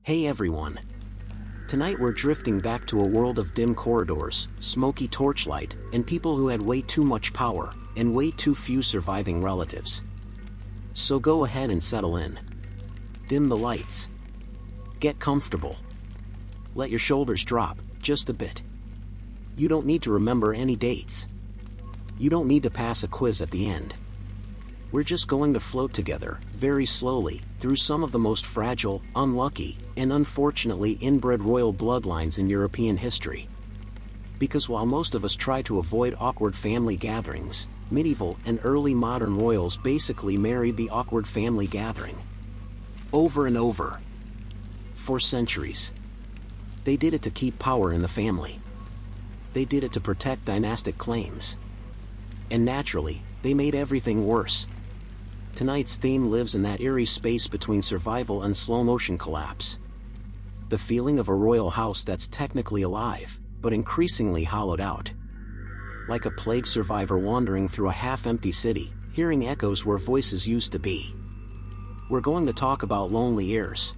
Hey everyone! Tonight we're drifting back to a world of dim corridors, smoky torchlight, and people who had way too much power, and way too few surviving relatives. So go ahead and settle in. Dim the lights. Get comfortable. Let your shoulders drop, just a bit. You don't need to remember any dates. You don't need to pass a quiz at the end. We're just going to float together, very slowly, through some of the most fragile, unlucky, and unfortunately inbred royal bloodlines in European history. Because while most of us try to avoid awkward family gatherings, medieval and early modern royals basically married the awkward family gathering. Over and over. For centuries. They did it to keep power in the family. They did it to protect dynastic claims. And naturally, they made everything worse. Tonight's theme lives in that eerie space between survival and slow-motion collapse. The feeling of a royal house that's technically alive, but increasingly hollowed out. Like a plague survivor wandering through a half-empty city, hearing echoes where voices used to be. We're going to talk about lonely heirs.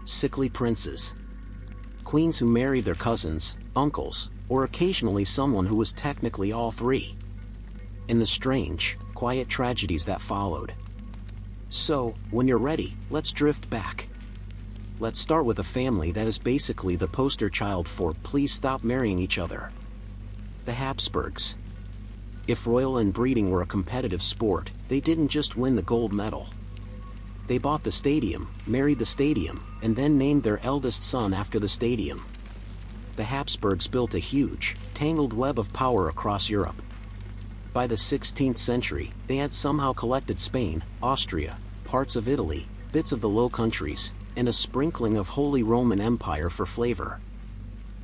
Sickly princes. Queens who married their cousins, uncles, or occasionally someone who was technically all three. And the strange, quiet tragedies that followed. So, when you're ready, let's drift back. Let's start with a family that is basically the poster child for please stop marrying each other. The Habsburgs. If royal inbreeding were a competitive sport, they didn't just win the gold medal. They bought the stadium, married the stadium, and then named their eldest son after the stadium. The Habsburgs built a huge, tangled web of power across Europe. By the 16th century, they had somehow collected Spain, Austria, parts of Italy, bits of the Low Countries, and a sprinkling of Holy Roman Empire for flavor.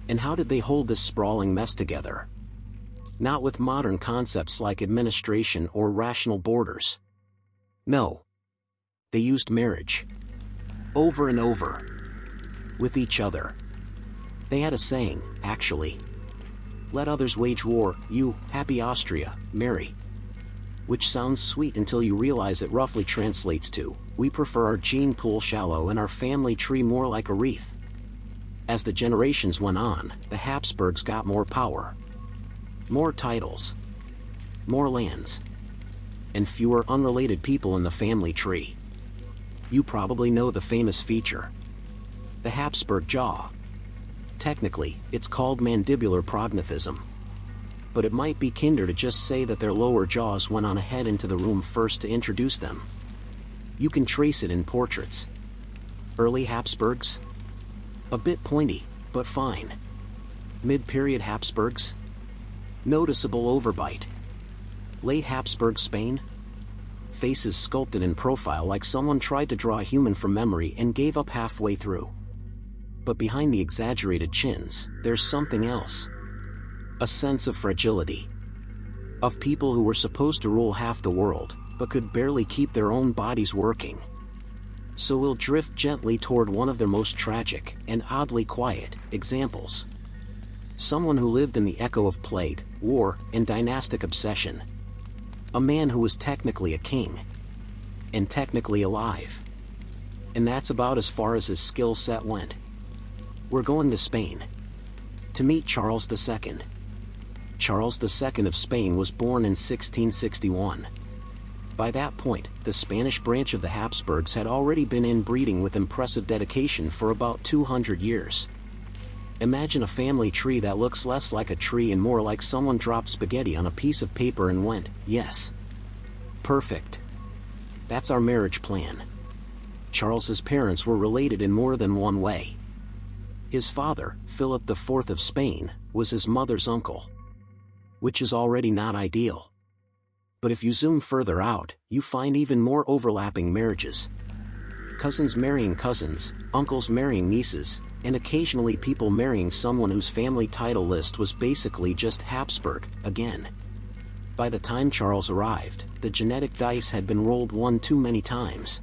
And how did they hold this sprawling mess together? Not with modern concepts like administration or rational borders. No. They used marriage. Over and over. With each other. They had a saying, actually. Let others wage war, you, happy Austria, marry. Which sounds sweet until you realize it roughly translates to, we prefer our gene pool shallow and our family tree more like a wreath. As the generations went on, the Habsburgs got more power. More titles. More lands. And fewer unrelated people in the family tree. You probably know the famous feature. The Habsburg jaw. Technically, it's called mandibular prognathism. But it might be kinder to just say that their lower jaws went on ahead into the room first to introduce them. You can trace it in portraits. Early Habsburgs? A bit pointy, but fine. Mid-period Habsburgs? Noticeable overbite. Late Habsburg Spain? Faces sculpted in profile like someone tried to draw a human from memory and gave up halfway through. But behind the exaggerated chins, there's something else. A sense of fragility. Of people who were supposed to rule half the world, but could barely keep their own bodies working. So we'll drift gently toward one of their most tragic, and oddly quiet, examples. Someone who lived in the echo of plague, war, and dynastic obsession. A man who was technically a king. And technically alive. And that's about as far as his skill set went. We're going to Spain. To meet Charles II. Charles II of Spain was born in 1661. By that point, the Spanish branch of the Habsburgs had already been inbreeding with impressive dedication for about 200 years. Imagine a family tree that looks less like a tree and more like someone dropped spaghetti on a piece of paper and went, yes. Perfect. That's our marriage plan. Charles's parents were related in more than one way. His father, Philip IV of Spain, was his mother's uncle. Which is already not ideal. But if you zoom further out, you find even more overlapping marriages. Cousins marrying cousins, uncles marrying nieces, and occasionally people marrying someone whose family title list was basically just Habsburg, again. By the time Charles arrived, the genetic dice had been rolled one too many times.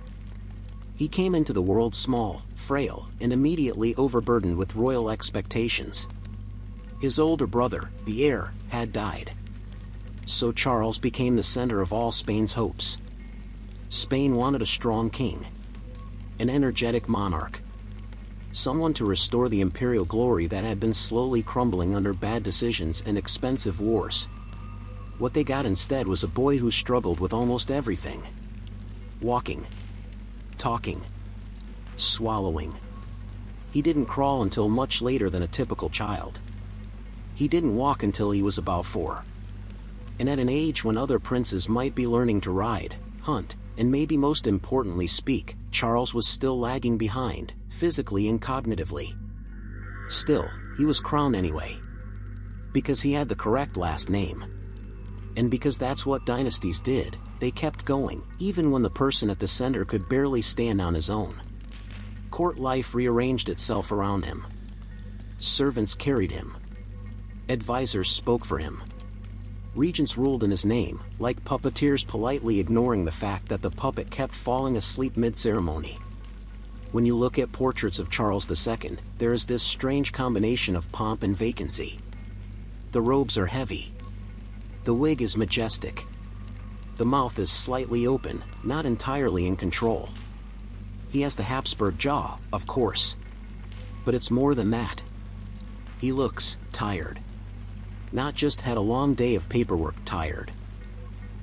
He came into the world small, frail, and immediately overburdened with royal expectations. His older brother, the heir, had died. So Charles became the center of all Spain's hopes. Spain wanted a strong king. An energetic monarch. someone to restore the imperial glory that had been slowly crumbling under bad decisions and expensive wars. What they got instead was a boy who struggled with almost everything. Walking, talking, swallowing. He didn't crawl until much later than a typical child. He didn't walk until he was about 4. And at an age when other princes might be learning to ride, hunt, and maybe most importantly speak, Charles was still lagging behind, physically and cognitively. Still, he was crowned anyway. Because he had the correct last name. And because that's what dynasties did, they kept going, even when the person at the center could barely stand on his own. Court life rearranged itself around him. Servants carried him. Advisors spoke for him. Regents ruled in his name, like puppeteers politely ignoring the fact that the puppet kept falling asleep mid-ceremony. When you look at portraits of Charles II, there is this strange combination of pomp and vacancy. The robes are heavy. The wig is majestic. The mouth is slightly open, not entirely in control. He has the Habsburg jaw, of course. But it's more than that. He looks tired. Not just had a long day of paperwork tired.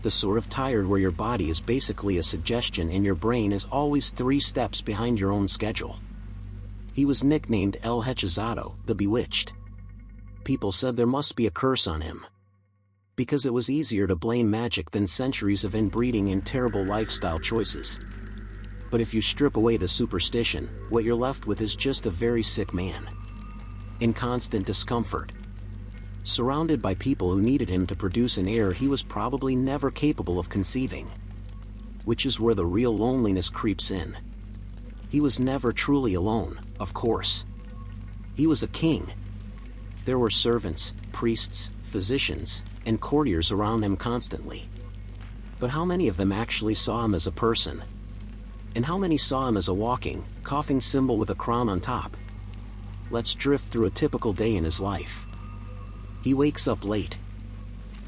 The sort of tired where your body is basically a suggestion and your brain is always 3 steps behind your own schedule. He was nicknamed El Hechizado, the Bewitched. People said there must be a curse on him. Because it was easier to blame magic than centuries of inbreeding and terrible lifestyle choices. But if you strip away the superstition, what you're left with is just a very sick man. In constant discomfort. Surrounded by people who needed him to produce an heir he was probably never capable of conceiving. Which is where the real loneliness creeps in. He was never truly alone, of course. He was a king. There were servants, priests, physicians, and courtiers around him constantly. But how many of them actually saw him as a person? And how many saw him as a walking, coughing symbol with a crown on top? Let's drift through a typical day in his life. He wakes up late.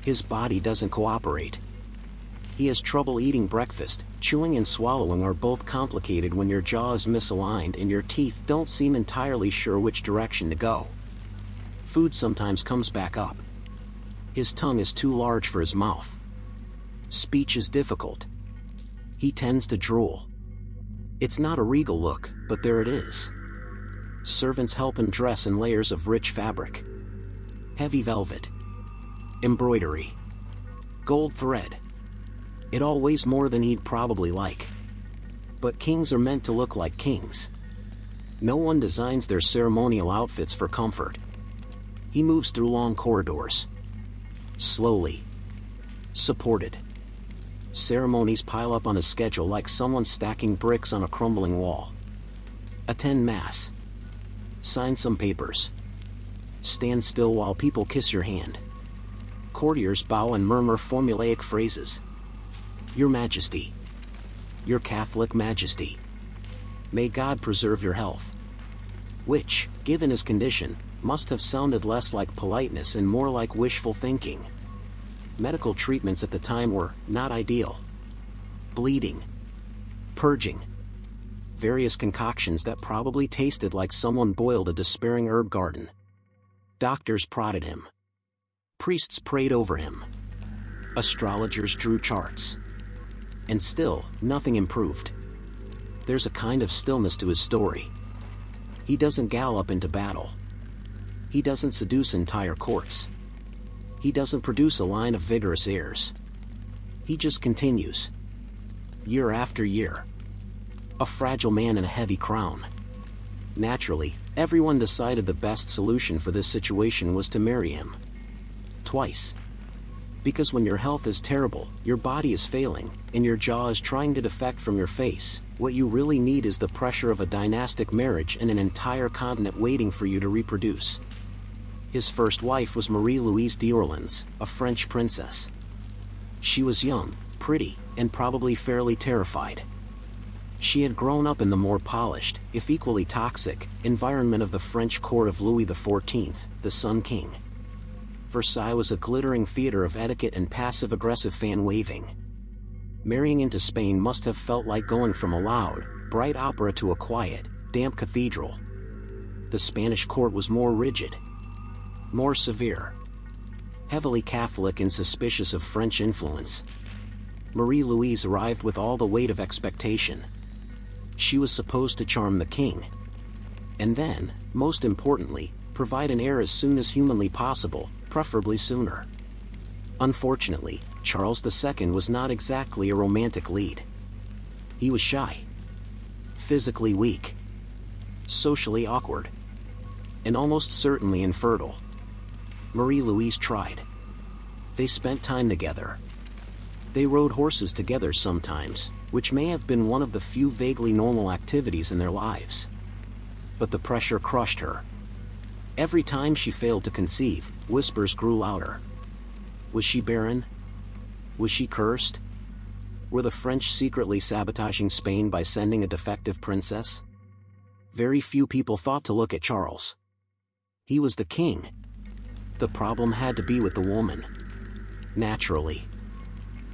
His body doesn't cooperate. He has trouble eating breakfast. Chewing and swallowing are both complicated when your jaw is misaligned and your teeth don't seem entirely sure which direction to go. Food sometimes comes back up. His tongue is too large for his mouth. Speech is difficult. He tends to drool. It's not a regal look, but there it is. Servants help him dress in layers of rich fabric. Heavy velvet. Embroidery. Gold thread. It all weighs more than he'd probably like. But kings are meant to look like kings. No one designs their ceremonial outfits for comfort. He moves through long corridors. Slowly. Supported. Ceremonies pile up on his schedule like someone stacking bricks on a crumbling wall. Attend mass. Sign some papers. Stand still while people kiss your hand. Courtiers bow and murmur formulaic phrases. Your Majesty. Your Catholic Majesty. May God preserve your health. Which, given his condition, must have sounded less like politeness and more like wishful thinking. Medical treatments at the time were not ideal. Bleeding. Purging. Various concoctions that probably tasted like someone boiled a despairing herb garden. Doctors prodded him. Priests prayed over him. Astrologers drew charts. And still, nothing improved. There's a kind of stillness to his story. He doesn't gallop into battle. He doesn't seduce entire courts. He doesn't produce a line of vigorous heirs. He just continues. Year after year. A fragile man in a heavy crown. Naturally, everyone decided the best solution for this situation was to marry him. Twice. Because when your health is terrible, your body is failing, and your jaw is trying to defect from your face, what you really need is the pressure of a dynastic marriage and an entire continent waiting for you to reproduce. His first wife was Marie-Louise d'Orleans, a French princess. She was young, pretty, and probably fairly terrified. She had grown up in the more polished, if equally toxic, environment of the French court of Louis XIV, the Sun King. Versailles was a glittering theater of etiquette and passive-aggressive fan-waving. Marrying into Spain must have felt like going from a loud, bright opera to a quiet, damp cathedral. the Spanish court was more rigid, more severe, heavily Catholic and suspicious of French influence. Marie-Louise arrived with all the weight of expectation. She was supposed to charm the king, and then, most importantly, provide an heir as soon as humanly possible, preferably sooner. Unfortunately, Charles II was not exactly a romantic lead. He was shy, physically weak, socially awkward, and almost certainly infertile. Marie-Louise tried. They spent time together. They rode horses together sometimes, which may have been one of the few vaguely normal activities in their lives. But the pressure crushed her. Every time she failed to conceive, whispers grew louder. Was she barren? Was she cursed? Were the French secretly sabotaging Spain by sending a defective princess? Very few people thought to look at Charles. He was the king. The problem had to be with the woman. Naturally.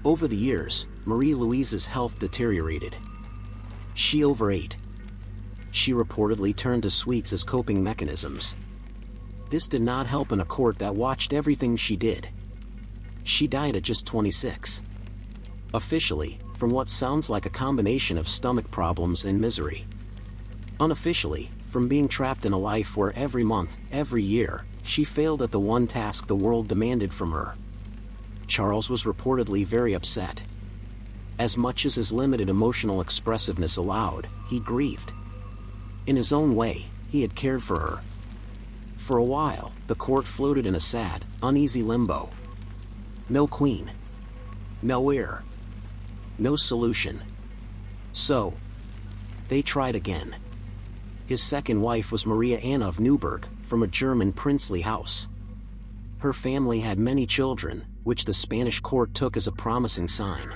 Over the years, Marie-Louise's health deteriorated. She overate. She reportedly turned to sweets as coping mechanisms. This did not help in a court that watched everything she did. She died at just 26. Officially, from what sounds like a combination of stomach problems and misery. Unofficially, from being trapped in a life where every month, every year, she failed at the one task the world demanded from her. Charles was reportedly very upset. As much as his limited emotional expressiveness allowed, he grieved. In his own way, he had cared for her. For a while, the court floated in a sad, uneasy limbo. No queen. No heir. No solution. So, they tried again. His second wife was Maria Anna of Neuburg, from a German princely house. Her family had many children, which the Spanish court took as a promising sign.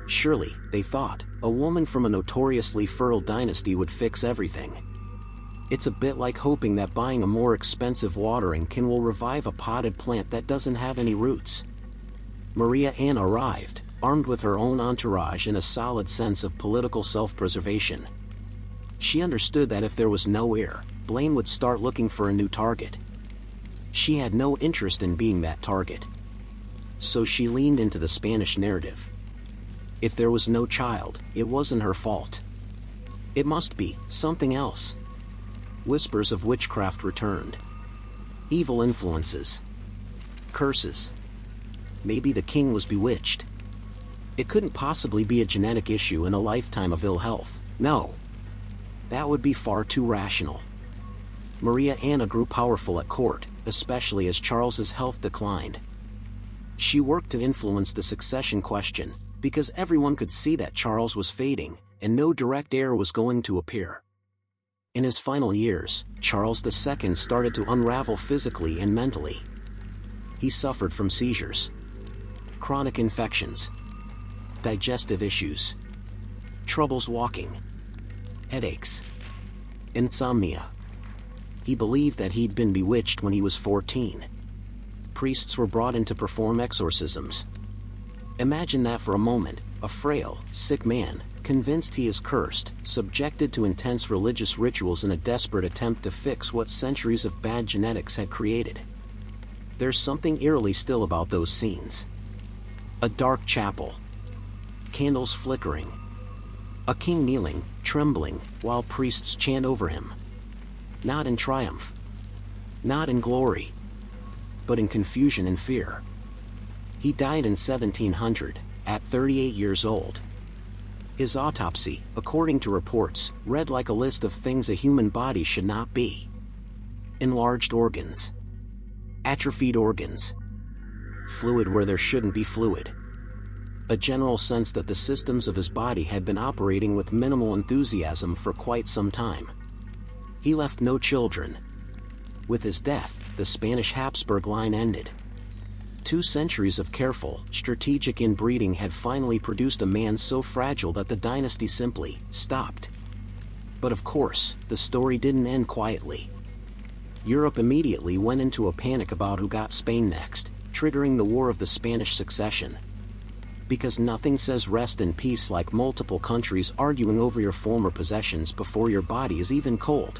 Surely, they thought, a woman from a notoriously fertile dynasty would fix everything. It's a bit like hoping that buying a more expensive watering can will revive a potted plant that doesn't have any roots. Maria Anna arrived, armed with her own entourage and a solid sense of political self-preservation. She understood that if there was no heir, Blaine would start looking for a new target. She had no interest in being that target. So she leaned into the Spanish narrative. If there was no child, it wasn't her fault. It must be something else. Whispers of witchcraft returned. Evil influences. Curses. Maybe the king was bewitched. It couldn't possibly be a genetic issue in a lifetime of ill health. No. That would be far too rational. Maria Anna grew powerful at court, especially as Charles's health declined. She worked to influence the succession question, because everyone could see that Charles was fading, and no direct heir was going to appear. In his final years, Charles II started to unravel physically and mentally. He suffered from seizures, chronic infections, digestive issues, troubles walking, headaches, insomnia. He believed that he'd been bewitched when he was 14. Priests were brought in to perform exorcisms. Imagine that for a moment, a frail, sick man, convinced he is cursed, subjected to intense religious rituals in a desperate attempt to fix what centuries of bad genetics had created. There's something eerily still about those scenes. A dark chapel. Candles flickering. A king kneeling, trembling, while priests chant over him. Not in triumph. Not in glory. But in confusion and fear. He died in 1700, at 38 years old. His autopsy, according to reports, read like a list of things a human body should not be. Enlarged organs. Atrophied organs. Fluid where there shouldn't be fluid. A general sense that the systems of his body had been operating with minimal enthusiasm for quite some time. He left no children. With his death, the Spanish Habsburg line ended. 2 centuries of careful, strategic inbreeding had finally produced a man so fragile that the dynasty simply stopped. But of course, the story didn't end quietly. Europe immediately went into a panic about who got Spain next, triggering the War of the Spanish Succession. Because nothing says rest in peace like multiple countries arguing over your former possessions before your body is even cold.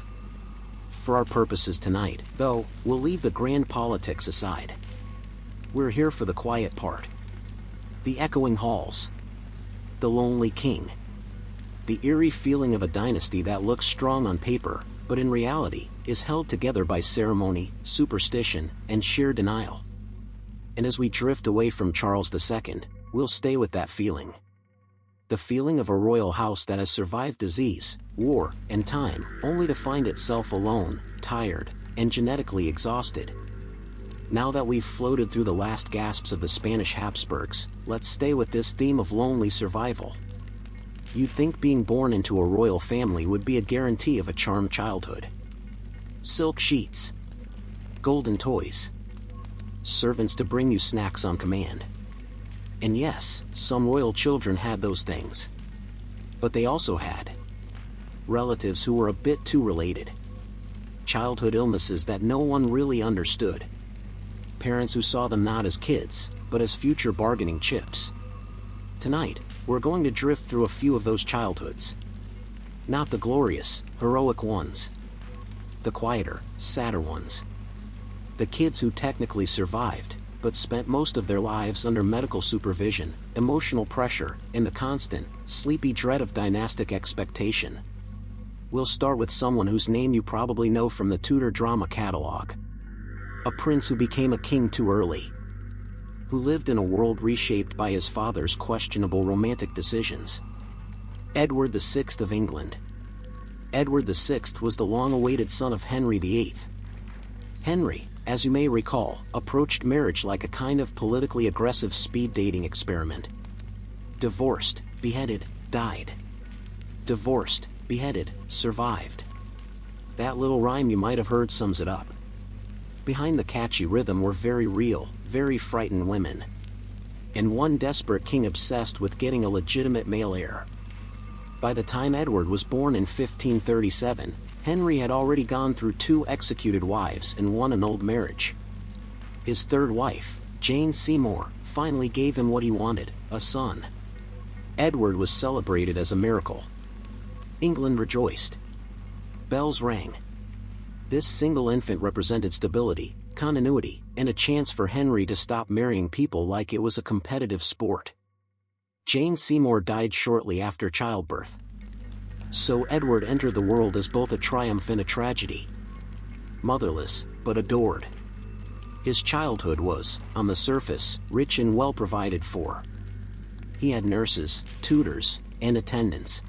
For our purposes tonight, though, we'll leave the grand politics aside. We're here for the quiet part. The echoing halls. The lonely king. The eerie feeling of a dynasty that looks strong on paper, but in reality, is held together by ceremony, superstition, and sheer denial. And as we drift away from Charles II, we'll stay with that feeling. The feeling of a royal house that has survived disease, war, and time, only to find itself alone, tired, and genetically exhausted. Now that we've floated through the last gasps of the Spanish Habsburgs, let's stay with this theme of lonely survival. You'd think being born into a royal family would be a guarantee of a charmed childhood. Silk sheets. Golden toys. Servants to bring you snacks on command. And yes, some royal children had those things. But they also had relatives who were a bit too related. Childhood illnesses that no one really understood. Parents who saw them not as kids, but as future bargaining chips. Tonight, we're going to drift through a few of those childhoods. Not the glorious, heroic ones. The quieter, sadder ones. The kids who technically survived, but spent most of their lives under medical supervision, emotional pressure, and the constant, sleepy dread of dynastic expectation. We'll start with someone whose name you probably know from the Tudor drama catalog. A prince who became a king too early. Who lived in a world reshaped by his father's questionable romantic decisions. Edward VI of England. Edward VI was the long-awaited son of Henry VIII. Henry, as you may recall, approached marriage like a kind of politically aggressive speed dating experiment. Divorced, beheaded, died. Divorced, beheaded, survived. That little rhyme you might have heard sums it up. Behind the catchy rhythm were very real, very frightened women. And one desperate king obsessed with getting a legitimate male heir. By the time Edward was born in 1537, Henry had already gone through 2 executed wives and 1 annulled marriage. His third wife, Jane Seymour, finally gave him what he wanted, a son. Edward was celebrated as a miracle. England rejoiced. Bells rang. This single infant represented stability, continuity, and a chance for Henry to stop marrying people like it was a competitive sport. Jane Seymour died shortly after childbirth. So Edward entered the world as both a triumph and a tragedy. Motherless, but adored. His childhood was, on the surface, rich and well provided for. He had nurses, tutors, and attendants.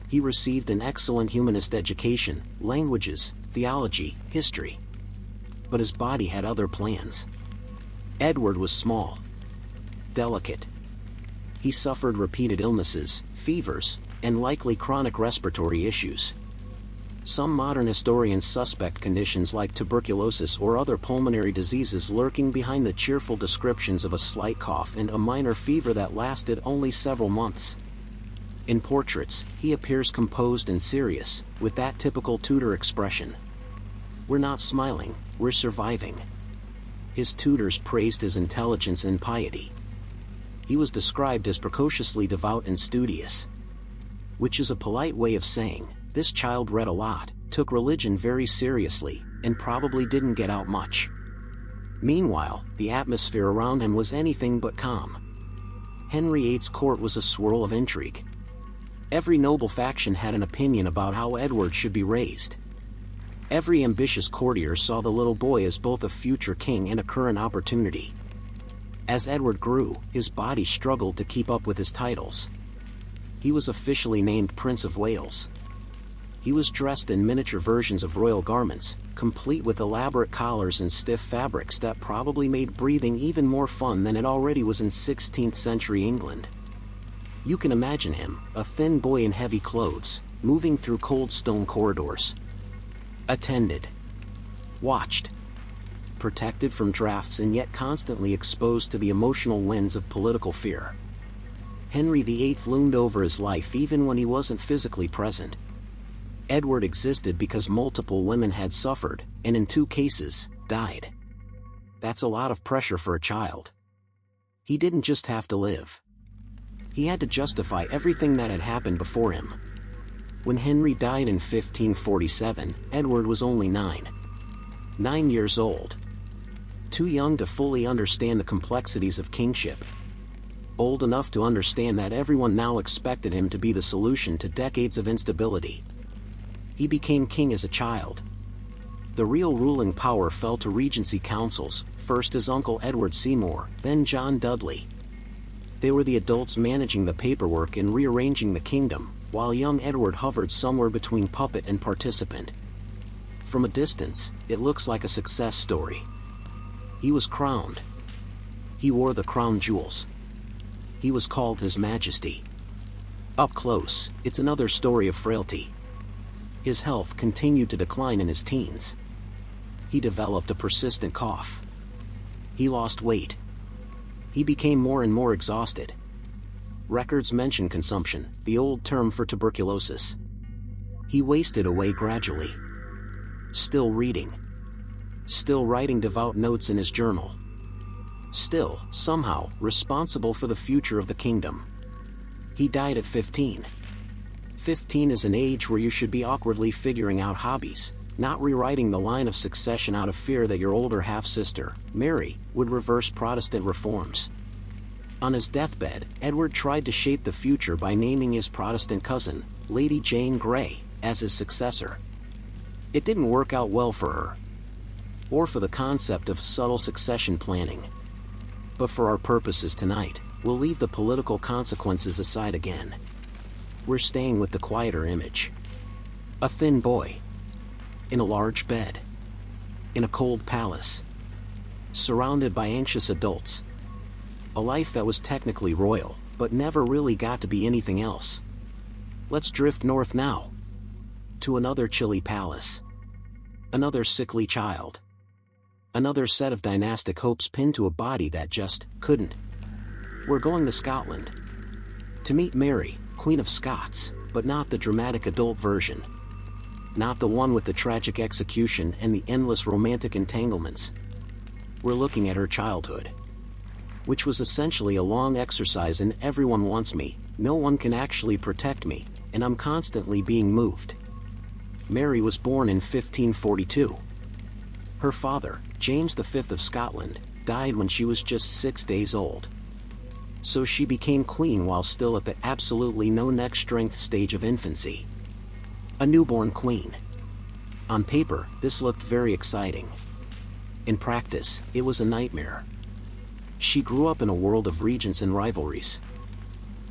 He received an excellent humanist education, languages, theology, history. But his body had other plans. Edward was small. Delicate. He suffered repeated illnesses, fevers, and likely chronic respiratory issues. Some modern historians suspect conditions like tuberculosis or other pulmonary diseases lurking behind the cheerful descriptions of a slight cough and a minor fever that lasted only several months. In portraits, he appears composed and serious, with that typical Tudor expression. We're not smiling, we're surviving. His tutors praised his intelligence and piety. He was described as precociously devout and studious. Which is a polite way of saying, this child read a lot, took religion very seriously, and probably didn't get out much. Meanwhile, the atmosphere around him was anything but calm. Henry VIII's court was a swirl of intrigue. Every noble faction had an opinion about how Edward should be raised. Every ambitious courtier saw the little boy as both a future king and a current opportunity. As Edward grew, his body struggled to keep up with his titles. He was officially named Prince of Wales. He was dressed in miniature versions of royal garments, complete with elaborate collars and stiff fabrics that probably made breathing even more fun than it already was in 16th century England. You can imagine him, a thin boy in heavy clothes, moving through cold stone corridors. Attended. Watched. Protected from drafts and yet constantly exposed to the emotional winds of political fear. Henry VIII loomed over his life even when he wasn't physically present. Edward existed because multiple women had suffered, and in 2 cases, died. That's a lot of pressure for a child. He didn't just have to live. He had to justify everything that had happened before him. When Henry died in 1547, Edward was only 9 years old. Too young to fully understand the complexities of kingship. Old enough to understand that everyone now expected him to be the solution to decades of instability. He became king as a child. The real ruling power fell to regency councils, first his uncle Edward Seymour, then John Dudley. They were the adults managing the paperwork and rearranging the kingdom, while young Edward hovered somewhere between puppet and participant. From a distance, it looks like a success story. He was crowned. He wore the crown jewels. He was called His Majesty. Up close, it's another story of frailty. His health continued to decline in his teens. He developed a persistent cough. He lost weight. He became more and more exhausted. Records mention consumption, the old term for tuberculosis. He wasted away gradually. Still reading. Still writing devout notes in his journal. Still, somehow, responsible for the future of the kingdom. He died at 15. 15 is an age where you should be awkwardly figuring out hobbies, not rewriting the line of succession out of fear that your older half-sister, Mary, would reverse Protestant reforms. On his deathbed, Edward tried to shape the future by naming his Protestant cousin, Lady Jane Grey, as his successor. It didn't work out well for her, or for the concept of subtle succession planning. But for our purposes tonight, we'll leave the political consequences aside again. We're staying with the quieter image. A thin boy. In a large bed. In a cold palace. Surrounded by anxious adults. A life that was technically royal, but never really got to be anything else. Let's drift north now. To another chilly palace. Another sickly child. Another set of dynastic hopes pinned to a body that just couldn't. We're going to Scotland. To meet Mary, Queen of Scots, but not the dramatic adult version. Not the one with the tragic execution and the endless romantic entanglements. We're looking at her childhood. Which was essentially a long exercise in everyone wants me, no one can actually protect me, and I'm constantly being moved. Mary was born in 1542. Her father, James V of Scotland, died when she was just 6 days old. So she became queen while still at the absolutely no neck strength stage of infancy. A newborn queen. On paper, this looked very exciting. In practice, it was a nightmare. She grew up in a world of regents and rivalries.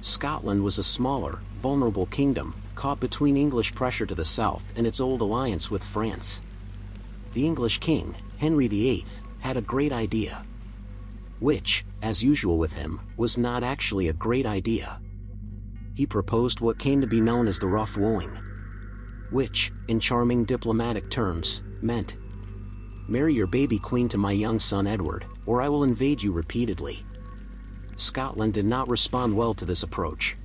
Scotland was a smaller, vulnerable kingdom, caught between English pressure to the south and its old alliance with France. The English king, Henry VIII, had a great idea. Which, as usual with him, was not actually a great idea. He proposed what came to be known as the rough wooing. Which, in charming diplomatic terms, meant, marry your baby queen to my young son Edward, or I will invade you repeatedly. Scotland did not respond well to this approach.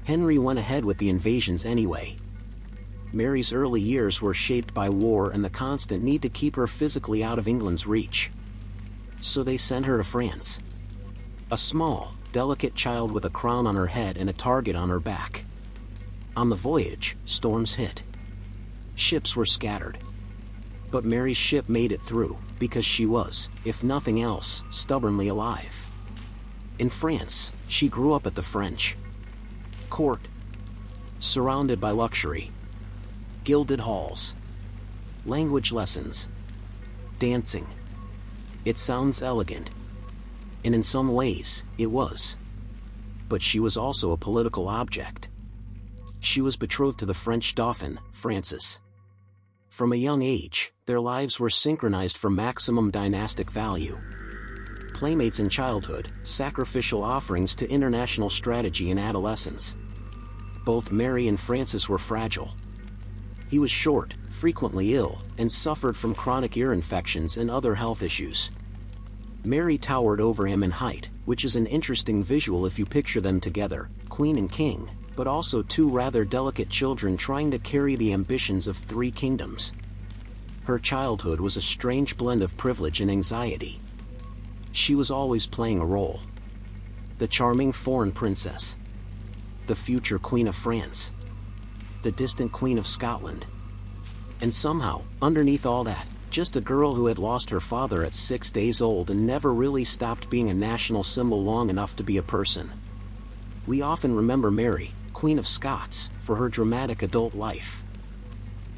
Henry went ahead with the invasions anyway. Mary's early years were shaped by war and the constant need to keep her physically out of England's reach. So they sent her to France. A small, delicate child with a crown on her head and a target on her back. On the voyage, storms hit. Ships were scattered. But Mary's ship made it through, because she was, if nothing else, stubbornly alive. In France, she grew up at the French court. Surrounded by luxury. Gilded halls. Language lessons. Dancing. It sounds elegant. And in some ways, it was. But she was also a political object. She was betrothed to the French Dauphin, Francis. From a young age, their lives were synchronized for maximum dynastic value. Playmates in childhood, sacrificial offerings to international strategy in adolescence. Both Mary and Francis were fragile. He was short, frequently ill, and suffered from chronic ear infections and other health issues. Mary towered over him in height, which is an interesting visual if you picture them together, queen and king, but also two rather delicate children trying to carry the ambitions of 3 kingdoms. Her childhood was a strange blend of privilege and anxiety. She was always playing a role. The charming foreign princess. The future Queen of France. the distant Queen of Scotland. And somehow, underneath all that, just a girl who had lost her father at 6 days old and never really stopped being a national symbol long enough to be a person. We often remember Mary, Queen of Scots, for her dramatic adult life.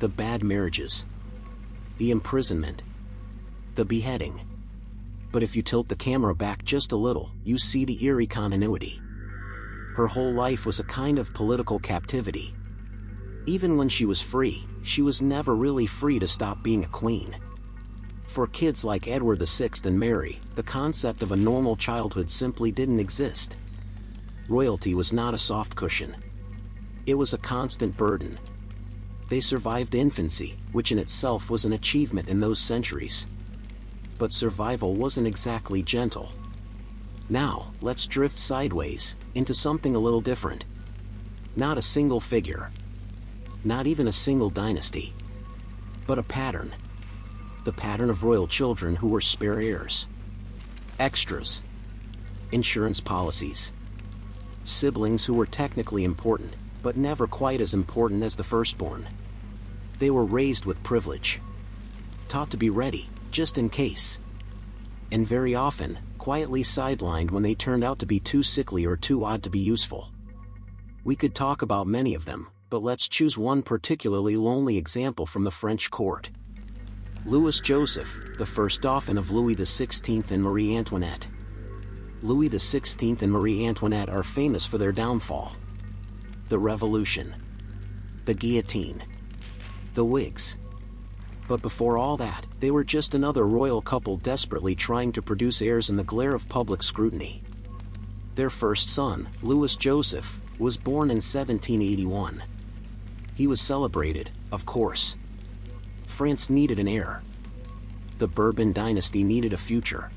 The bad marriages, the imprisonment, the beheading. But if you tilt the camera back just a little, you see the eerie continuity. Her whole life was a kind of political captivity. Even when she was free, she was never really free to stop being a queen. For kids like Edward VI and Mary, the concept of a normal childhood simply didn't exist. Royalty was not a soft cushion. It was a constant burden. They survived infancy, which in itself was an achievement in those centuries. But survival wasn't exactly gentle. Now, let's drift sideways, into something a little different. Not a single figure. Not even a single dynasty. But a pattern. The pattern of royal children who were spare heirs. Extras. Insurance policies. Siblings who were technically important, but never quite as important as the firstborn. They were raised with privilege. Taught to be ready, just in case. And very often, quietly sidelined when they turned out to be too sickly or too odd to be useful. We could talk about many of them, but let's choose one particularly lonely example from the French court. Louis Joseph, the first dauphin of Louis XVI and Marie Antoinette. Louis XVI and Marie Antoinette are famous for their downfall. The Revolution. The guillotine. The wigs. But before all that, they were just another royal couple desperately trying to produce heirs in the glare of public scrutiny. Their first son, Louis Joseph, was born in 1781. He was celebrated, of course. France needed an heir. The Bourbon dynasty needed a future.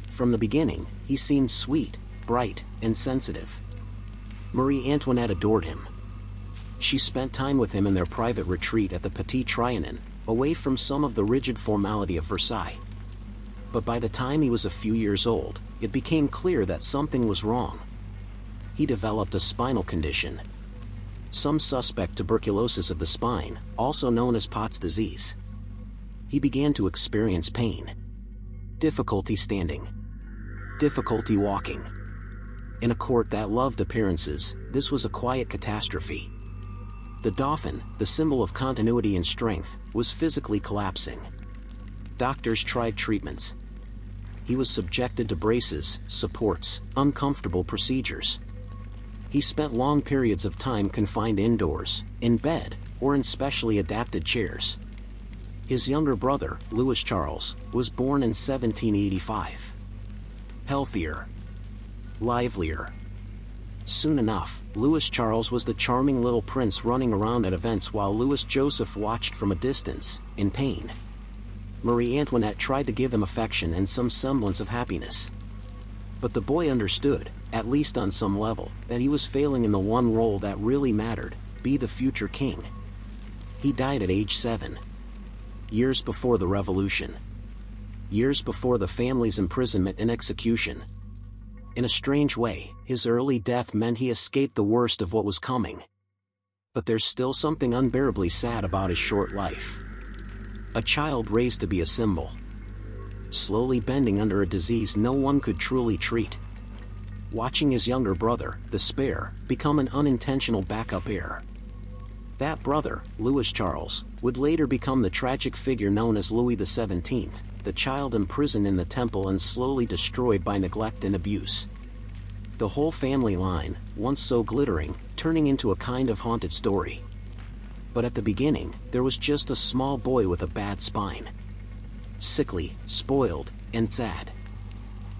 From the beginning, he seemed sweet, bright, and sensitive. Marie Antoinette adored him. She spent time with him in their private retreat at the Petit Trianon, away from some of the rigid formality of Versailles. But by the time he was a few years old, it became clear that something was wrong. He developed a spinal condition. Some suspect tuberculosis of the spine, also known as Pott's disease. He began to experience pain. Difficulty standing. Difficulty walking. In a court that loved appearances, this was a quiet catastrophe. The Dauphin, the symbol of continuity and strength, was physically collapsing. Doctors tried treatments. He was subjected to braces, supports, uncomfortable procedures. He spent long periods of time confined indoors, in bed, or in specially adapted chairs. His younger brother, Louis Charles, was born in 1785. Healthier. Livelier. Soon enough, Louis Charles was the charming little prince running around at events while Louis Joseph watched from a distance, in pain. Marie Antoinette tried to give him affection and some semblance of happiness. But the boy understood, at least on some level, that he was failing in the one role that really mattered, be the future king. He died at age 7. Years before the Revolution. Years before the family's imprisonment and execution. In a strange way, his early death meant he escaped the worst of what was coming. But there's still something unbearably sad about his short life. A child raised to be a symbol. Slowly bending under a disease no one could truly treat. Watching his younger brother, the spare, become an unintentional backup heir. That brother, Louis Charles, would later become the tragic figure known as Louis XVII, the child imprisoned in the temple and slowly destroyed by neglect and abuse. The whole family line, once so glittering, turning into a kind of haunted story. But at the beginning, there was just a small boy with a bad spine. Sickly, spoiled, and sad.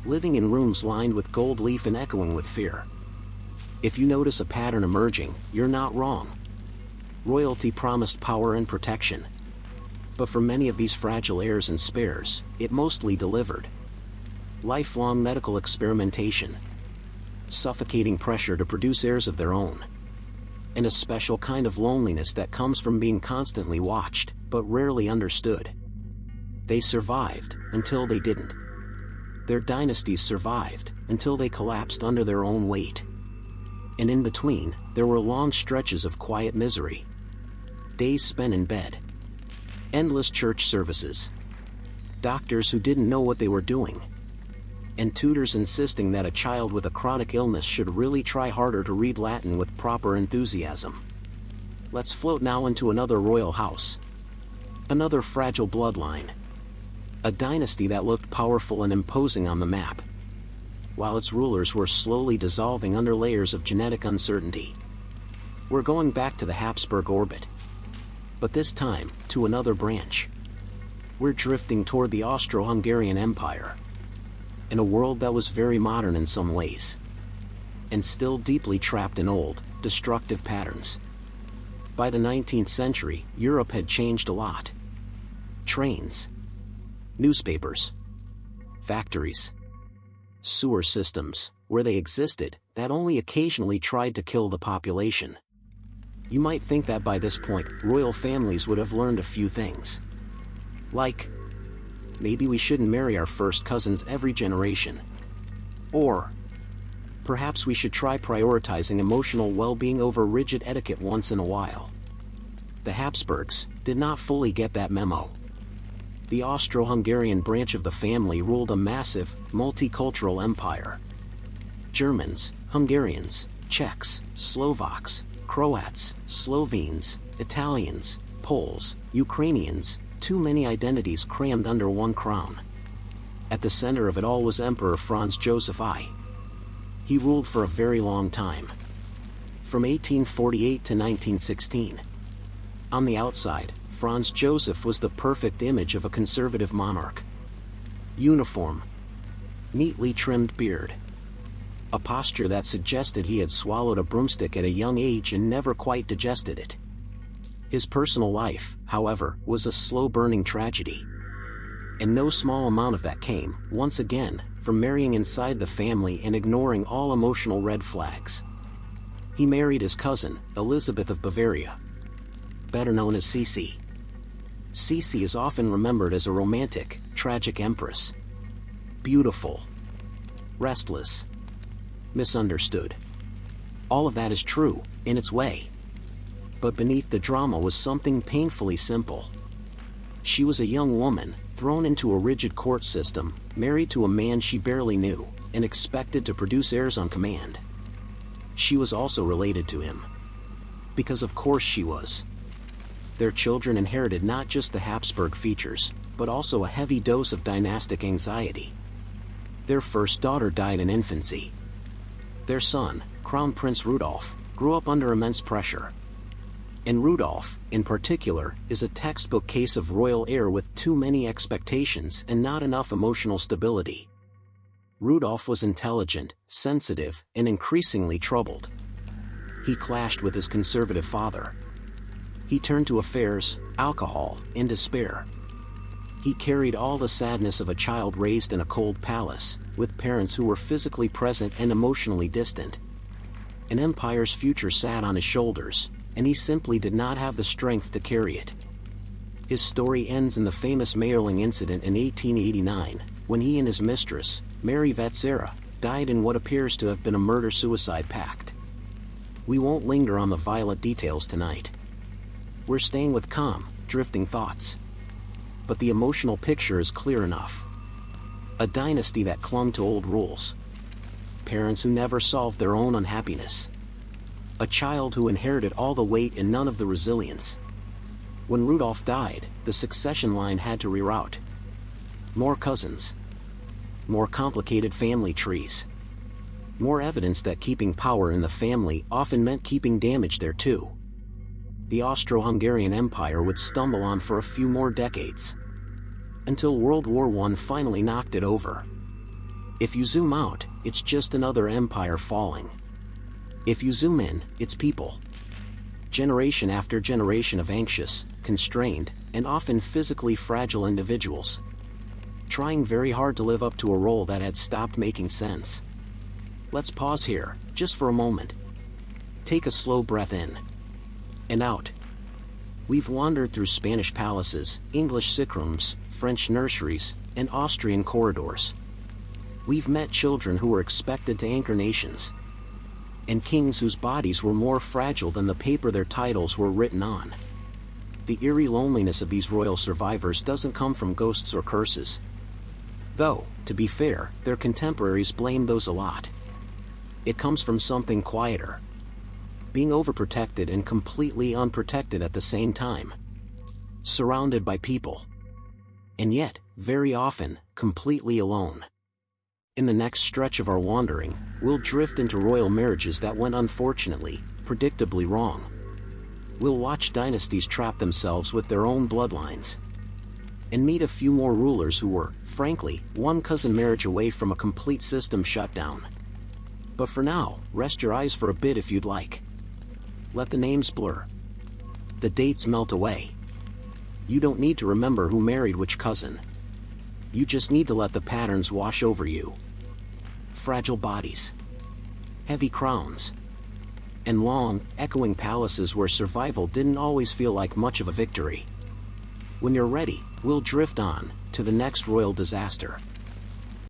Living in rooms lined with gold leaf and echoing with fear. If you notice a pattern emerging, you're not wrong. Royalty promised power and protection. But for many of these fragile heirs and spares, it mostly delivered. Lifelong medical experimentation. Suffocating pressure to produce heirs of their own. And a special kind of loneliness that comes from being constantly watched, but rarely understood. They survived, until they didn't. Their dynasties survived, until they collapsed under their own weight. And in between, there were long stretches of quiet misery. Days spent in bed. Endless church services. Doctors who didn't know what they were doing. And tutors insisting that a child with a chronic illness should really try harder to read Latin with proper enthusiasm. Let's float now into another royal house. Another fragile bloodline. A dynasty that looked powerful and imposing on the map, while its rulers were slowly dissolving under layers of genetic uncertainty. We're going back to the Habsburg orbit. But this time, to another branch. We're drifting toward the Austro-Hungarian Empire. In a world that was very modern in some ways, and still deeply trapped in old, destructive patterns. By the 19th century, Europe had changed a lot. Trains, newspapers, factories, sewer systems, where they existed, that only occasionally tried to kill the population. You might think that by this point, royal families would have learned a few things. Like, maybe we shouldn't marry our first cousins every generation. Or, perhaps we should try prioritizing emotional well-being over rigid etiquette once in a while. The Habsburgs did not fully get that memo. The Austro-Hungarian branch of the family ruled a massive, multicultural empire. Germans, Hungarians, Czechs, Slovaks, Croats, Slovenes, Italians, Poles, Ukrainians, too many identities crammed under one crown. At the center of it all was Emperor Franz Joseph I. He ruled for a very long time. From 1848 to 1916. On the outside, Franz Joseph was the perfect image of a conservative monarch. Uniform, neatly trimmed beard, a posture that suggested he had swallowed a broomstick at a young age and never quite digested it. His personal life, however, was a slow-burning tragedy. And no small amount of that came, once again, from marrying inside the family and ignoring all emotional red flags. He married his cousin, Elizabeth of Bavaria, better known as Sisi. Sisi is often remembered as a romantic, tragic empress. Beautiful, restless, misunderstood. All of that is true, in its way. But beneath the drama was something painfully simple. She was a young woman, thrown into a rigid court system, married to a man she barely knew, and expected to produce heirs on command. She was also related to him. Because of course she was. Their children inherited not just the Habsburg features, but also a heavy dose of dynastic anxiety. Their first daughter died in infancy. Their son, Crown Prince Rudolf, grew up under immense pressure. And Rudolf, in particular, is a textbook case of royal heir with too many expectations and not enough emotional stability. Rudolf was intelligent, sensitive, and increasingly troubled. He clashed with his conservative father. He turned to affairs, alcohol, and despair. He carried all the sadness of a child raised in a cold palace, with parents who were physically present and emotionally distant. An empire's future sat on his shoulders, and he simply did not have the strength to carry it. His story ends in the famous Mayerling incident in 1889, when he and his mistress, Mary Vetsera, died in what appears to have been a murder-suicide pact. We won't linger on the violent details tonight. We're staying with calm, drifting thoughts. But the emotional picture is clear enough. A dynasty that clung to old rules. Parents who never solved their own unhappiness. A child who inherited all the weight and none of the resilience. When Rudolf died, the succession line had to reroute. More cousins. More complicated family trees. More evidence that keeping power in the family often meant keeping damage there too. The Austro-Hungarian Empire would stumble on for a few more decades. Until World War I finally knocked it over. If you zoom out, it's just another empire falling. If you zoom in, it's people. Generation after generation of anxious, constrained, and often physically fragile individuals. Trying very hard to live up to a role that had stopped making sense. Let's pause here, just for a moment. Take a slow breath in. And out. We've wandered through Spanish palaces, English sick rooms, French nurseries, and Austrian corridors. We've met children who were expected to anchor nations. and kings whose bodies were more fragile than the paper their titles were written on. The eerie loneliness of these royal survivors doesn't come from ghosts or curses. Though, to be fair, their contemporaries blame those a lot. It comes from something quieter. Being overprotected and completely unprotected at the same time. Surrounded by people. And yet, very often, completely alone. In the next stretch of our wandering, we'll drift into royal marriages that went unfortunately, predictably wrong. We'll watch dynasties trap themselves with their own bloodlines. And meet a few more rulers who were, frankly, one cousin marriage away from a complete system shutdown. But for now, rest your eyes for a bit if you'd like. Let the names blur. The dates melt away. You don't need to remember who married which cousin. You just need to let the patterns wash over you. Fragile bodies. Heavy crowns. And long, echoing palaces where survival didn't always feel like much of a victory. When you're ready, we'll drift on to the next royal disaster.